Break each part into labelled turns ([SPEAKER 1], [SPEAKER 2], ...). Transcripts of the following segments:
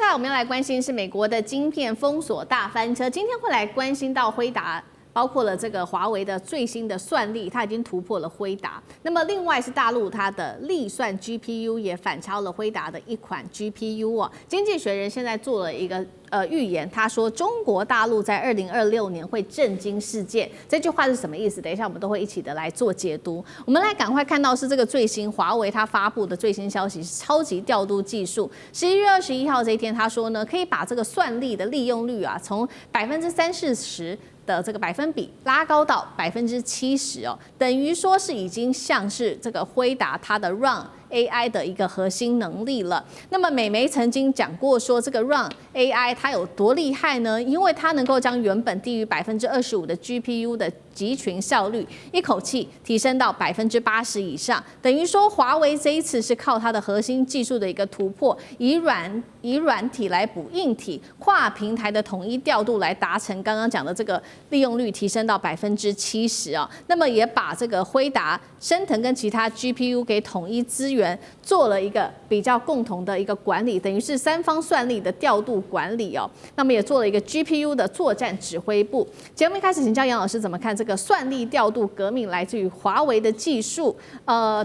[SPEAKER 1] 下來我們要來關心是美國的晶片封鎖大翻車，今天會來關心到輝達。包括了這個華為的最新的算力，它已經突破了輝達。那麼另外是大陸它的力算 GPU 也反超了輝達的一款 GPU 哦。經濟學人現在做了一個預言，他說中國大陸在2026年會震驚世界。這句話是什麼意思？等一下我們都會一起的來做解讀。我們來趕快看到是這個最新華為它發布的最新消息是超級調度技術。11月21號這一天，他說呢可以把這個算力的利用率啊從30%-40%。的這個百分比拉高到70%哦，等於說是已經像是這個輝達它的 Run AI 的一個核心能力了。那麼美媒曾經講過說，這個 Run AI 它有多厲害呢？因為它能夠將原本低於25%的 GPU 的集群效率一口氣提升到80%以上，等於說華為這一次是靠它的核心技術的一個突破，以軟體來補硬體，跨平台的統一調度來達成剛剛講的這個利用率提升到70%哦。那麼也把這個輝達、昇騰跟其他 GPU 給統一資源，做了一個比較共同的一個管理，等於是三方算力的調度管理哦。那麼也做了一個 GPU 的作戰指揮部。節目一開始，請教楊老師怎麼看這個算力調度革命來自於華為的技術？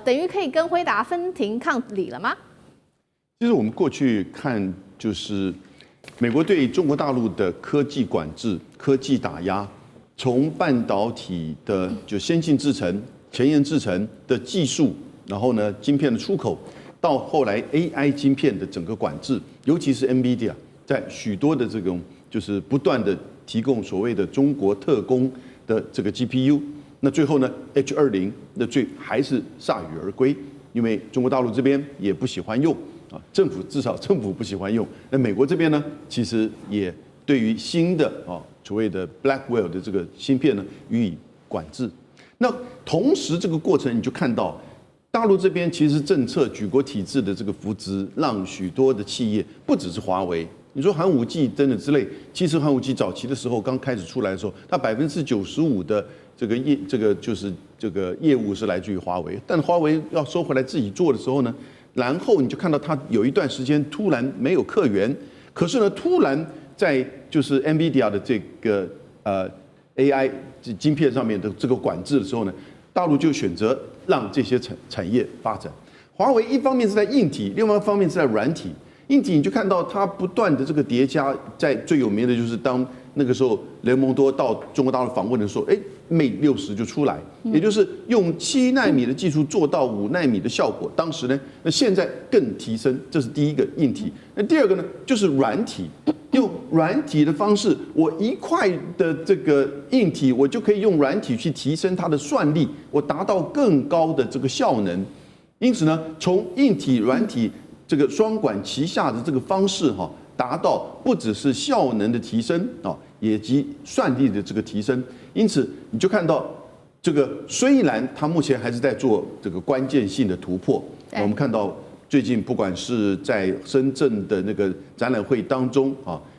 [SPEAKER 1] 等於可以跟輝達分庭抗禮了嗎？
[SPEAKER 2] 其實我們過去看，就是美國對中國大陸的科技管制、科技打壓，從半導體的就先進製程、前沿製程的技術，然後呢，晶片的出口，到後來 AI 晶片的整個管制，尤其是 NVIDIA 在許多的這種就是不斷的提供所謂的中國特供的這個 GPU， 那最後呢 H20 那還是鎩羽而歸，因為中國大陸這邊也不喜歡用啊，至少政府不喜歡用。那美國這邊呢，其實也對於新的所謂的 Blackwell 的這個芯片呢予以管制。那同時這個過程你就看到，大陸這邊其實政策舉國體制的這個扶植，讓許多的企業，不只是華為。你說寒武紀等等之類，其實寒武紀早期的時候剛開始出來的時候，它95%的這個業務是來自於華為，但華為要收回來自己做的時候呢，然後你就看到它有一段時間突然沒有客源，可是呢，突然在就是 NVIDIA 的這個AI 晶片上面的這個管制的時候呢，大陸就選擇讓這些產業發展。華為一方面是在硬體，另外一方面是在軟體。硬體你就看到它不斷的這個疊加，在最有名的就是當那個時候雷蒙多到中國大陸訪問的時候，Mate 60就出來，也就是用7奈米的技術做到5奈米的效果。当時呢，那現在更提升，這是第一個硬體。那第二個呢，就是軟體，用軟體的方式，我一塊的這個硬體，我就可以用軟體去提升它的算力，我達到更高的這個效能。因此呢，從硬體、軟體這個雙管齊下的這個方式達到不只是效能的提升也及算力的這個提升。因此你就看到這個雖然它目前還是在做這個關鍵性的突破，我們看到最近不管是在深圳的那個展覽會當中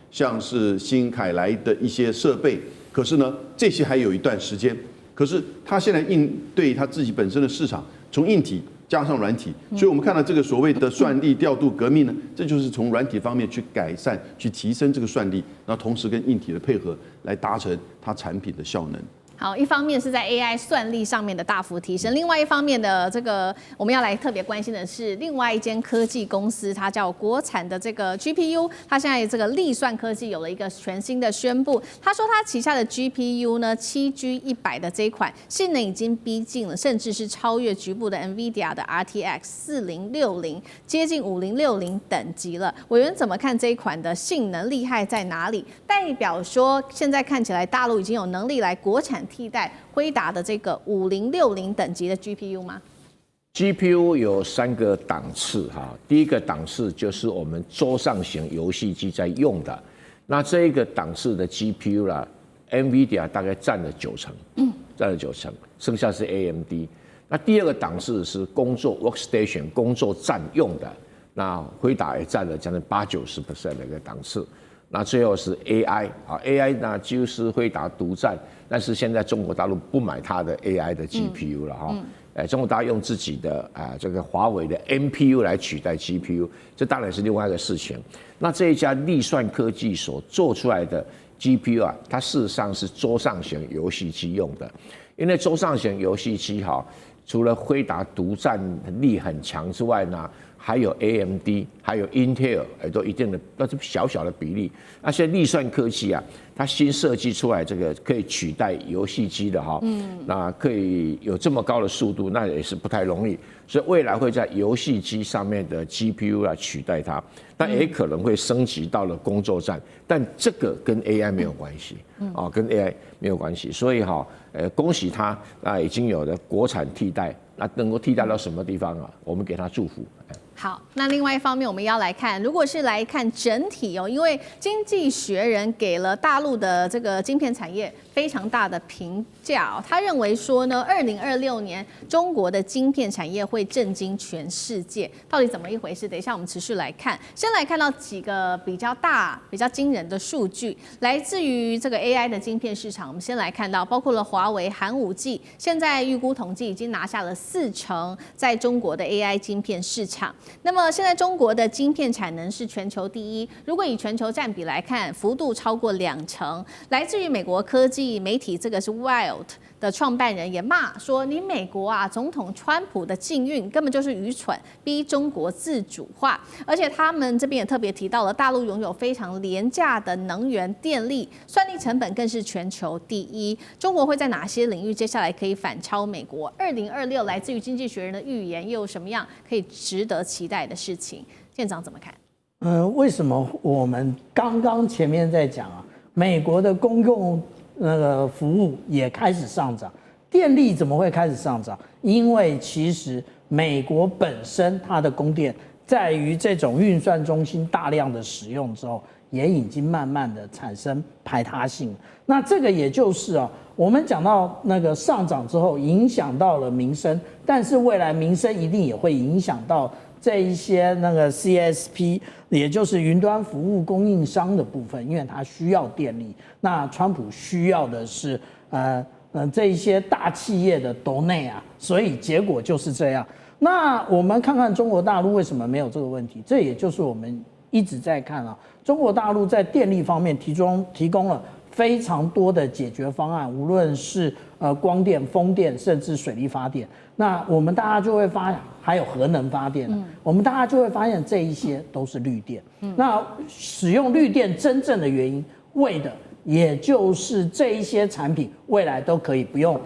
[SPEAKER 2] 像是新凱來的一些設備，可是呢這些還有一段時間。可是它現在應對它自己本身的市場，從硬體加上軟體，所以我們看到這個所謂的算力調度革命呢，這就是從軟體方面去改善、去提升這個算力，然後同時跟硬體的配合，來達成它產品的效能。
[SPEAKER 1] 好，一方面是在 AI 算力上面的大幅提升，另外一方面的这个我们要来特別關心的是另外一間科技公司，它叫國產的這個 GPU， 它現在這個力算科技有了一個全新的宣布，他說他旗下的 GPU 呢7G100的這一款性能已經逼近了，甚至是超越局部的 NVIDIA 的 RTX 4060，接近5060等級了。委員怎麼看這一款的性能厲害在哪裡？代表說現在看起來大陸已經有能力來國產替代輝達的這個5060等級的 GPU 嗎
[SPEAKER 3] ？GPU 有3個檔次哈，第一個檔次就是我們桌上型遊戲機在用的，那這一個檔次的 GPU 啦 ，NVIDIA 大概佔了90%，佔了90%，剩下是 AMD。那第二個檔次是工作 workstation 工作站用的，那輝達也佔了將近80-90%的一個檔次。那最後是 AI 啊 ，AI 呢就是輝達獨佔，但是現在中國大陸不買它的 AI 的 GPU 了哈，中國大陸用自己的這個華為的 NPU 來取代 GPU， 這當然是另外一個事情。那這一家力算科技所做出來的 GPU 啊，它事實上是桌上型遊戲機用的，因為桌上型遊戲機哈，除了輝達獨佔力很強之外呢，還有 AMD， 還有 Intel， 也都一定的，那是小小的比例。那现在力算科技啊，它新設計出來這個可以取代遊戲機的哈，那可以有這麼高的速度，那也是不太容易。所以未來會在遊戲機上面的 GPU 來取代它，但也可能會升級到了工作站，但這個跟 AI 沒有關係，啊，跟 AI 沒有關係。所以哈，恭喜它啊，已經有了國產替代，那能夠替代到什麼地方啊？我們給它祝福。
[SPEAKER 1] 好，那另外一方面，我們要來看，如果是來看整體哦，因為《經濟學人》給了大陸的這個晶片產業非常大的評價哦，他認為說呢，2026年中國的晶片產業會震驚全世界，到底怎麼一回事？等一下我們持續來看，先來看到幾個比較大、比較驚人的數據，來自於這個 AI 的晶片市場。我們先來看到，包括了華為、寒武紀，現在預估統計已經拿下了40%在中國的 AI 晶片市場。那麼現在中國的晶片產能是全球第一，如果以全球占比來看，幅度超過2成。來自於美國科技媒體，這個是 Wild 的創辦人也罵說，你美國啊，總統川普的禁運根本就是愚蠢，逼中國自主化。而且他們這邊也特別提到了，大陸擁有非常廉價的能源電力，算力成本更是全球第一。中國會在哪些領域接下來可以反超美國？2026來自於經濟學人的預言又有什麼樣可以值得期待的事情？艦長怎麼看？
[SPEAKER 4] 為什麼我們剛剛前面在講啊，美國的公共那個服務也開始上漲，電力怎麼會開始上漲？因為其實美國本身它的供電在於這種運算中心大量的使用之後，也已經慢慢的產生排他性。那這個也就是啊，我們講到那個上漲之後影響到了民生，但是未來民生一定也會影響到這一些那個 CSP， 也就是雲端服務供應商的部分，因為它需要電力。那川普需要的是這一些大企業的斗內啊，所以結果就是這樣。那我們看看中國大陸為什麼沒有這個問題？這也就是我們一直在看啊，中國大陸在電力方面提供了非常多的解決方案，無論是光電、風電，甚至水力發電。那我們大家就會發現，還有核能發電，我們大家就會發現這一些都是綠電。那使用綠電真正的原因，為的也就是這一些產品未來都可以不用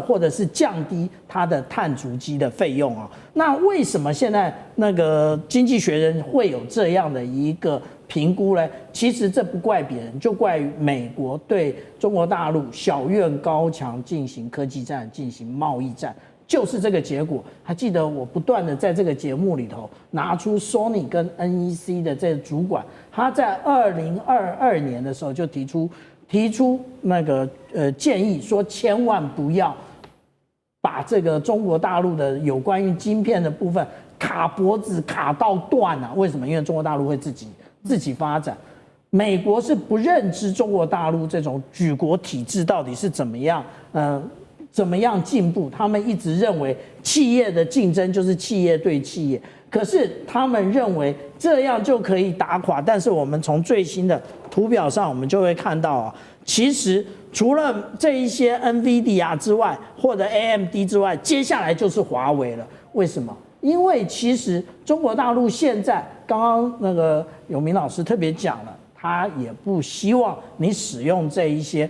[SPEAKER 4] 或者是降低它的碳足跡的費用啊。那為什麼現在那個經濟學人會有這樣的一個評估呢？其實這不怪別人，就怪於美國對中國大陸小院高牆進行科技戰、進行貿易戰，就是這個結果。還記得我不斷的在這個節目裡頭拿出 Sony 跟 NEC 的這個主管，他在2022年的時候就提出那個建議，說千萬不要把這個中國大陸的有關於晶片的部分卡脖子卡到斷啊！為什麼？因為中國大陸會自己發展。美國是不認知中國大陸這種舉國體制到底是怎麼樣進步。他們一直認為企業的競爭就是企業對企業，可是他們認為這樣就可以打垮。但是我們從最新的圖表上，我們就會看到啊，其實除了這一些 NVIDIA 之外，或者 AMD 之外，接下來就是華為了。為什麼？因為其實中國大陸現在，剛剛那個永明老師特別講了，他也不希望你使用這一些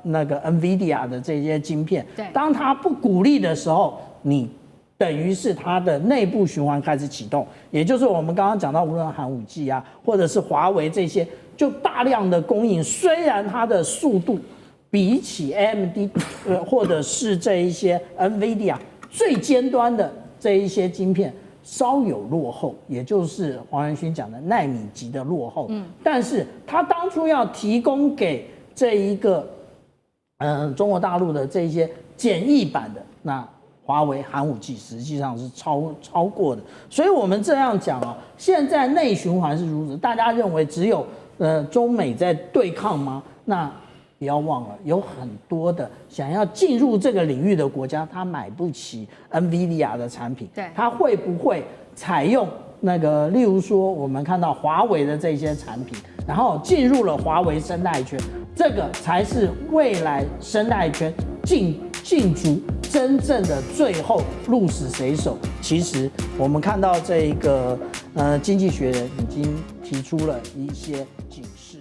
[SPEAKER 4] 那個 NVIDIA 的這些晶片。
[SPEAKER 1] 對，
[SPEAKER 4] 當他不鼓勵的時候，你等於是它的內部循環開始啟動，也就是我們剛剛講到，無論寒武紀啊，或者是華為這些，就大量的供應，雖然它的速度比起 AMD 或者是這一些 NVIDIA 最尖端的這一些晶片稍有落後，也就是黃仁勳講的奈米級的落後。但是他當初要提供給這一個中國大陸的這一些簡易版的，那華為寒武紀實際上是超過的。所以我們這樣講啊，現在內循環是如此，大家認為只有中美在對抗嗎？那不要忘了，有很多的想要進入這個領域的國家，他買不起 NVIDIA 的產品，
[SPEAKER 1] 對，
[SPEAKER 4] 他會不會採用那個，例如說我們看到華為的這些產品，然後進入了華為生態圈，這個才是未來生態圈進駐真正的最後鹿死誰手。其實我們看到這個經濟學人已經提出了一些警示。